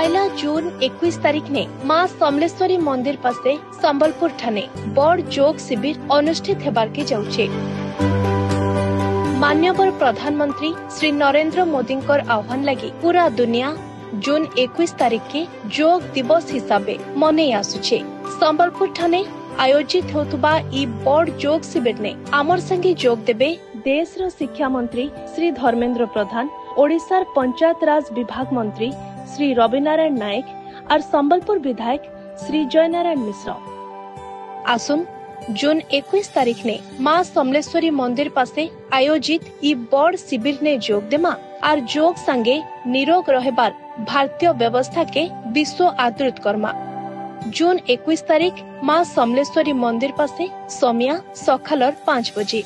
पहला जून 21 तारीख ने माँ समलेश्वरी मंदिर पासे संबलपुर ठाने बड़ जोग शिविर अनुष्ठित हेबार के जाउछे। माननीय प्रधानमंत्री श्री नरेंद्र मोदी आह्वान लगी पूरा दुनिया जून 21 तारीख के जोग दिवस हिसाबे मने आसुछे। संबलपुर ठाने आयोजित होतुबा ई बड़ जोग शिविर ने आमर संगे जोग देबे देश रो शिक्षा मंत्री श्री धर्मेंद्र प्रधान, ओडिशार पंचायत राज विभाग मंत्री श्री रविनारायण नायक और संबलपुर विधायक श्री जयनारायण मिश्र। आसुन जून 21 तारीख ने माँ समलेश्वरी मंदिर पासे आयोजित ई बड़ शिविर ने जोग देमा और जोग संगे निरोग रहेबार भारतीय व्यवस्था के विश्व आदृत करमा। जून 21 तारीख माँ समलेश्वरी मंदिर पासे समिया सखालर 5 बजे।